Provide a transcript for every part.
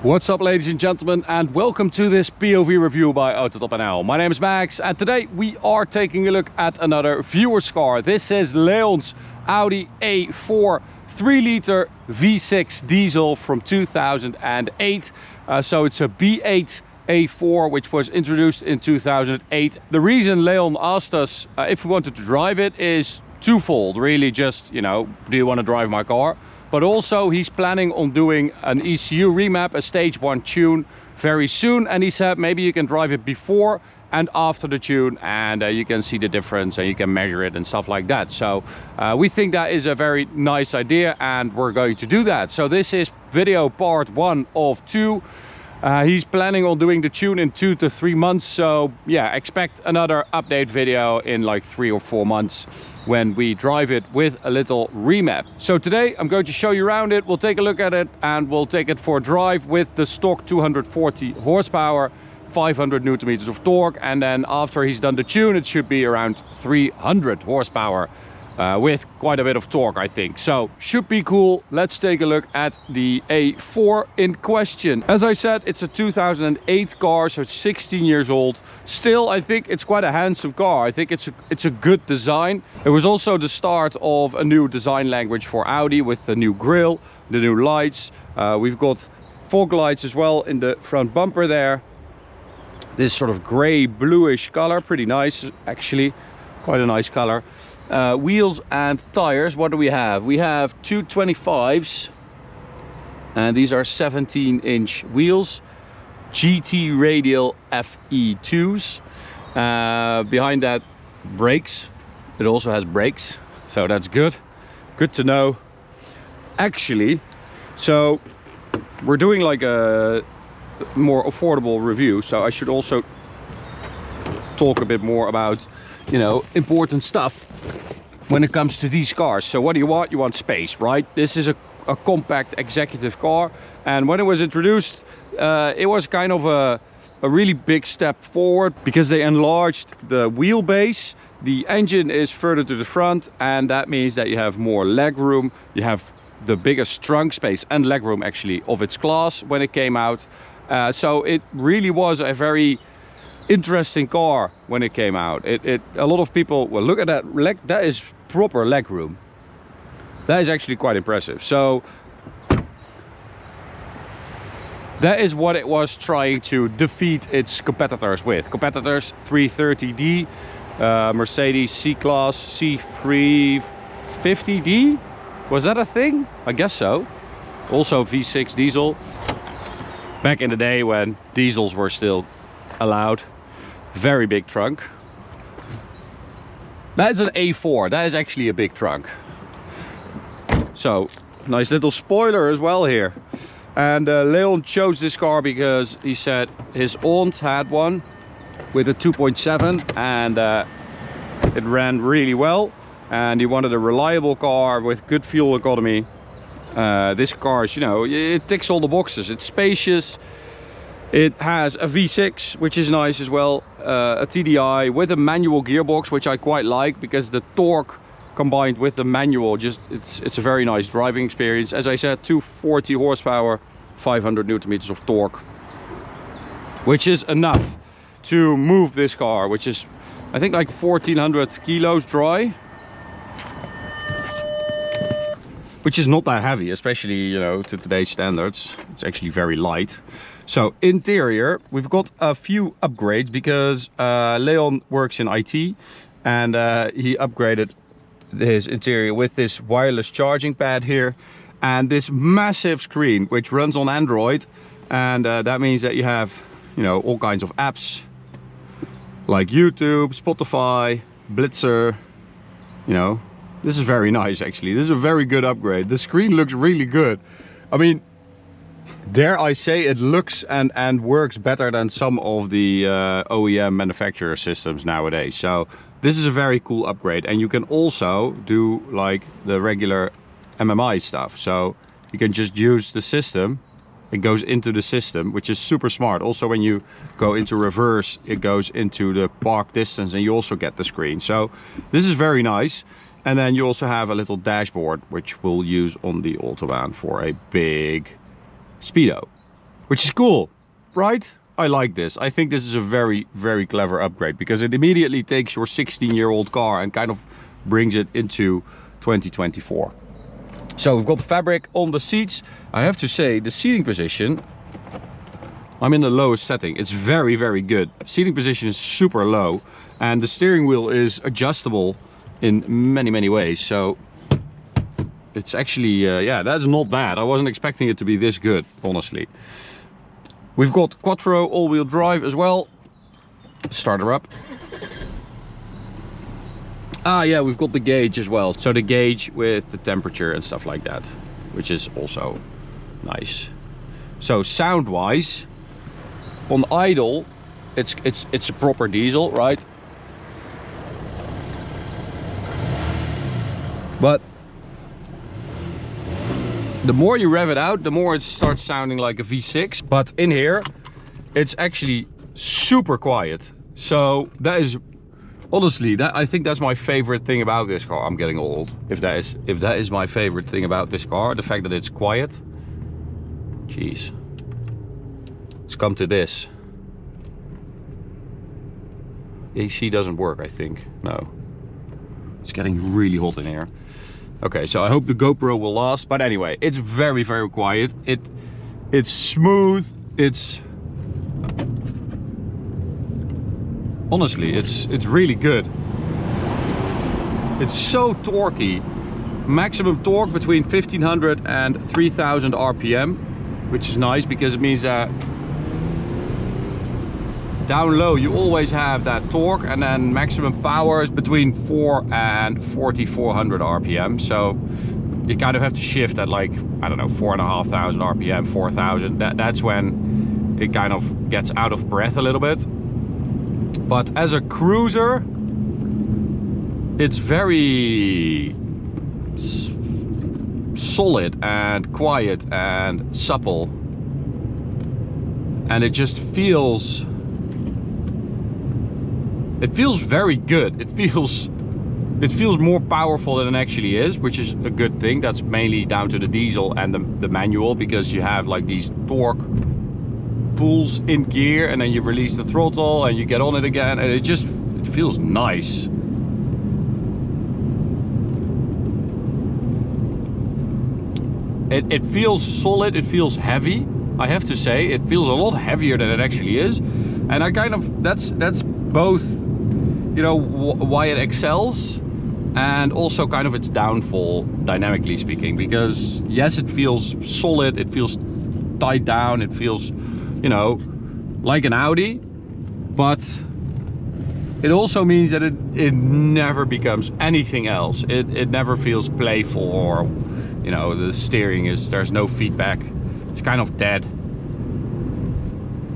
What's up, ladies and gentlemen, and welcome to this POV review by Autobahn. My name is Max, and today we are taking a look at another viewer's car. This is Leon's Audi A4 3-liter V6 diesel from 2008. So it's a B8 A4 which was introduced in 2008. The reason Leon asked us if we wanted to drive it is twofold. Really just, you know, do you want to drive my car? But also he's planning on doing an ECU remap, a stage 1 tune very soon. And he said maybe you can drive it before and after the tune, and you can see the difference and you can measure it and stuff like that. So we think that is a very nice idea, and we're going to do that. So this is video part 1 of 2. He's planning on doing the tune in 2 to 3 months. So yeah, expect another update video in like 3 or 4 months when we drive it with a little remap. So today I'm going to show you around it. We'll take a look at it and we'll take it for a drive with the stock 240 horsepower, 500 newton meters of torque, and then after he's done the tune it should be around 300 horsepower with quite a bit of torque, I think. So should be cool. Let's take a look at the A4 in question. As I said, it's a 2008 car, so it's 16 years old. Still, I think it's quite a handsome car. I think it's a good design. It was also the start of a new design language for Audi with the new grille, the new lights. We've got fog lights as well in the front bumper there. This sort of gray bluish color, pretty nice actually, quite a nice color. Wheels and tires, what do we have? We have two 25s, and these are 17-inch wheels, GT radial FE2s. Behind that, brakes. It also has brakes, so that's good to know. Actually, so we're doing like a more affordable review, so I should also talk a bit more about, you know, important stuff when it comes to these cars. So what do you want? You want space, right? This is a compact executive car, and when it was introduced it was kind of a really big step forward because they enlarged the wheelbase. The engine is further to the front, and that means that you have more leg room. You have the biggest trunk space and leg room actually of its class when it came out. So it really was a very interesting car when it came out. A lot of people, well, look at that leg, that is proper leg room. That is actually quite impressive. So that is what it was trying to defeat its competitors with. Competitors 330D, Mercedes C-Class C350D, was that a thing? I guess so. Also V6 diesel, back in the day when diesels were still allowed. Very big trunk. That is an A4. That is actually a big trunk. So nice little spoiler as well here. And Leon chose this car because he said his aunt had one with a 2.7, and it ran really well, and he wanted a reliable car with good fuel economy. This car is, you know, it ticks all the boxes. It's spacious. It has a V6, which is nice as well, a TDI with a manual gearbox, which I quite like because the torque combined with the manual, it's a very nice driving experience. As I said, 240 horsepower, 500 newton meters of torque, which is enough to move this car, which is I think like 1400 kilos dry, which is not that heavy, especially, you know, to today's standards. It's actually very light. So interior, we've got a few upgrades because Leon works in IT, and he upgraded his interior with this wireless charging pad here and this massive screen which runs on Android, and that means that you have, you know, all kinds of apps like YouTube, Spotify, Blitzer. You know, this is very nice actually. This is a very good upgrade. The screen looks really good. I mean, dare I say, it looks and works better than some of the OEM manufacturer systems nowadays. So this is a very cool upgrade, and you can also do like the regular MMI stuff. So you can just use the system. It goes into the system, which is super smart. Also, when you go into reverse, it goes into the park distance, and you also get the screen. So this is very nice. And then you also have a little dashboard, which we'll use on the Autobahn for a big speedo. which is cool, right? I like this. I think this is a very, very clever upgrade because it immediately takes your 16-year-old car and kind of brings it into 2024. So we've got the fabric on the seats. I have to say the seating position, I'm in the lowest setting. It's very, very good. Seating position is super low and the steering wheel is adjustable in many, many ways. So it's actually, yeah, that's not bad. I wasn't expecting it to be this good, honestly. We've got Quattro all-wheel drive as well. Start her up. Ah, yeah, we've got the gauge as well. So the gauge with the temperature and stuff like that, which is also nice. So sound-wise, on idle, it's a proper diesel, right? But the more you rev it out, the more it starts sounding like a V6. But in here, it's actually super quiet. So that is, honestly, I think that's my favorite thing about this car. I'm getting old. If that is my favorite thing about this car, the fact that it's quiet. Jeez. Let's come to this. AC doesn't work, I think. No. It's getting really hot in here. Okay, so I hope the GoPro will last. But anyway, it's very, very quiet. It's smooth. It's honestly, it's really good. It's so torquey. Maximum torque between 1500 and 3000 RPM, which is nice because it means that down low you always have that torque, and then maximum power is between 4 and 4400 RPM. So you kind of have to shift at like, I don't know, 4500 RPM, 4000. That's when it kind of gets out of breath a little bit. But as a cruiser, it's very solid and quiet and supple, and it just feels very good. It feels more powerful than it actually is, which is a good thing. That's mainly down to the diesel and the manual, because you have like these torque pulls in gear and then you release the throttle and you get on it again, and it feels nice. It feels solid, it feels heavy. I have to say, it feels a lot heavier than it actually is. And I kind of, that's both, you know, why it excels and also kind of its downfall, dynamically speaking, because yes, it feels solid, it feels tied down, it feels, you know, like an Audi, but it also means that it never becomes anything else. It never feels playful, or, you know, the steering is, there's no feedback, it's kind of dead.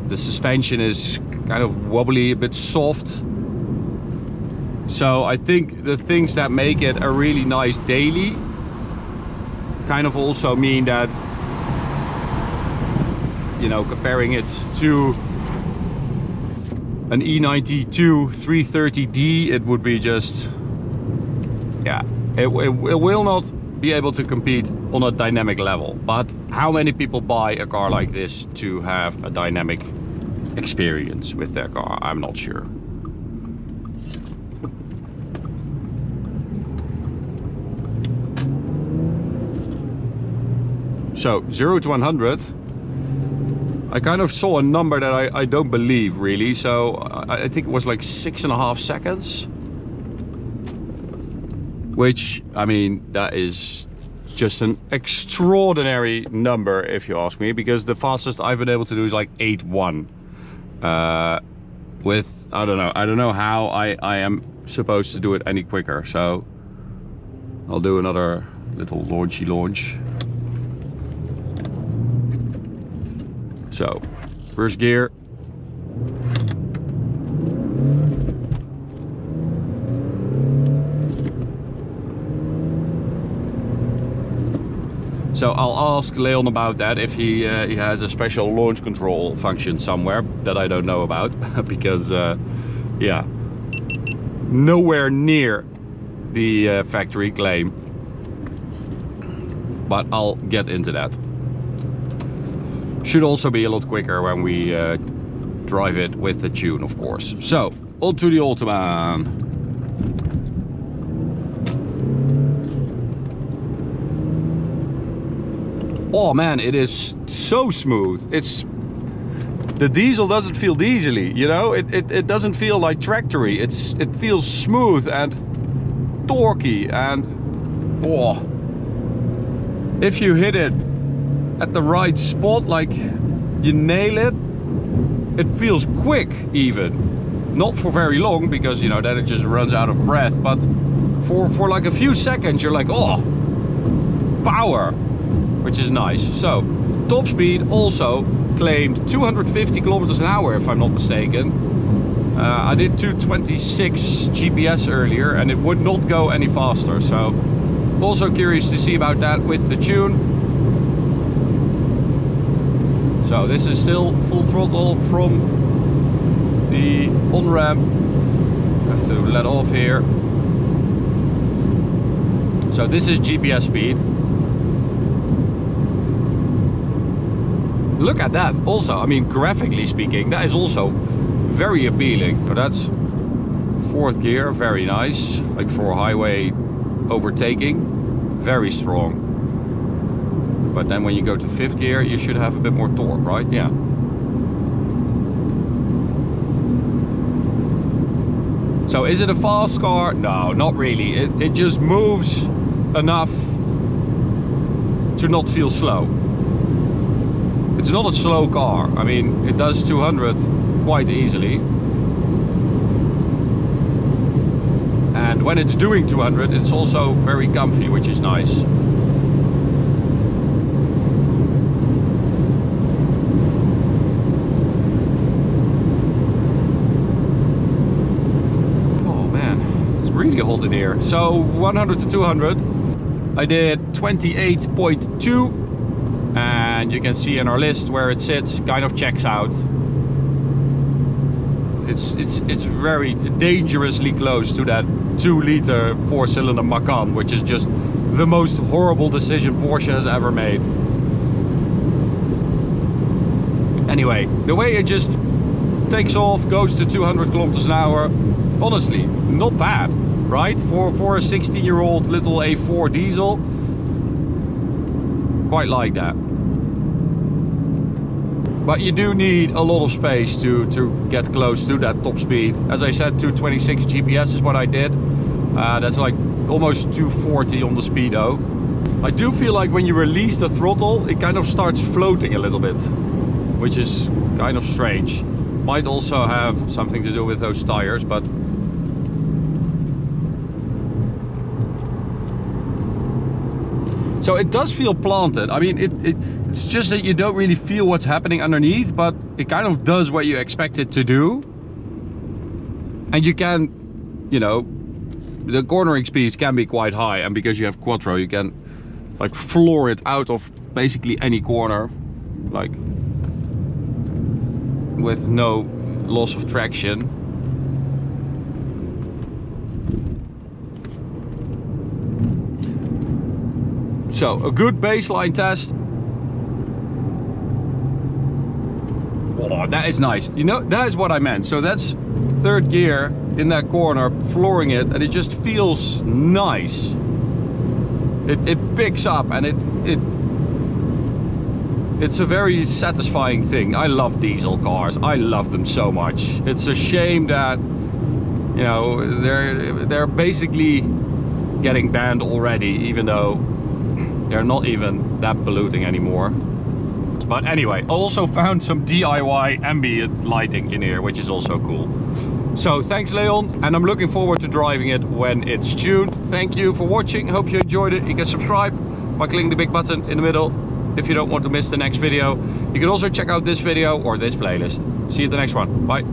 The suspension is kind of wobbly, a bit soft. So I think the things that make it a really nice daily kind of also mean that, you know, comparing it to an E92 330D, it would be just, yeah, it will not be able to compete on a dynamic level. But how many people buy a car like this to have a dynamic experience with their car? I'm not sure. So 0 to 100, I kind of saw a number that I don't believe really. So I think it was like 6.5 seconds, which, I mean, that is just an extraordinary number if you ask me, because the fastest I've been able to do is like 8.1 with, I don't know how I am supposed to do it any quicker. So I'll do another little launchy launch. So first gear, so I'll ask Leon about that, if he has a special launch control function somewhere that I don't know about, because yeah, nowhere near the factory claim, but I'll get into that. Should also be a lot quicker when we drive it with the tune, of course. So, onto the Autobahn. Oh man, it is so smooth. The diesel doesn't feel diesely, you know? It doesn't feel like tractory. It feels smooth and torquey, and oh, if you hit it at the right spot, like you nail it, it feels quick even. Not for very long, because you know then it just runs out of breath, but for like a few seconds you're like, oh, power, which is nice. So top speed also claimed 250 kilometers an hour, if I'm not mistaken. I did 226 GPS earlier and it would not go any faster, so also curious to see about that with the tune. So this is still full throttle from the on-ramp. Have to let off here. So this is GPS speed. Look at that also, I mean, graphically speaking, that is also very appealing. So that's 4th gear, very nice, like for highway overtaking, very strong. But then when you go to 5th gear, you should have a bit more torque, right? Yeah. So is it a fast car? No, not really. It just moves enough to not feel slow. It's not a slow car. I mean, it does 200 quite easily. And when it's doing 200, it's also very comfy, which is nice. Oh man, it's really hot in here. So 100 to 200, I did 28.2. And you can see in our list where it sits, kind of checks out. It's very dangerously close to that 2-liter 4-cylinder Macan, which is just the most horrible decision Porsche has ever made. Anyway, the way it just takes off, goes to 200 kilometers an hour, honestly, not bad, right? For a 16-year-old little A4 diesel, quite like that. But you do need a lot of space to get close to that top speed. As I said, 226 GPS is what I did. That's like almost 240 on the speedo. I do feel like when you release the throttle, it kind of starts floating a little bit, which is kind of strange. Might also have something to do with those tires, but so it does feel planted. I mean, it's just that you don't really feel what's happening underneath, but it kind of does what you expect it to do. And you can, you know, the cornering speeds can be quite high, and because you have quattro, you can like floor it out of basically any corner, like with no loss of traction. So a good baseline test. Oh, that is nice. You know, that is what I meant. So that's 3rd gear in that corner, flooring it, and it just feels nice. It picks up, and it's a very satisfying thing. I love diesel cars. I love them so much. It's a shame that, you know, they're basically getting banned already, even though they're not even that polluting anymore. But anyway, I also found some DIY ambient lighting in here, which is also cool. So thanks Leon, and I'm looking forward to driving it when it's tuned. Thank you for watching. Hope you enjoyed it. You can subscribe by clicking the big button in the middle if you don't want to miss the next video. You can also check out this video or this playlist. See you at the next one. Bye.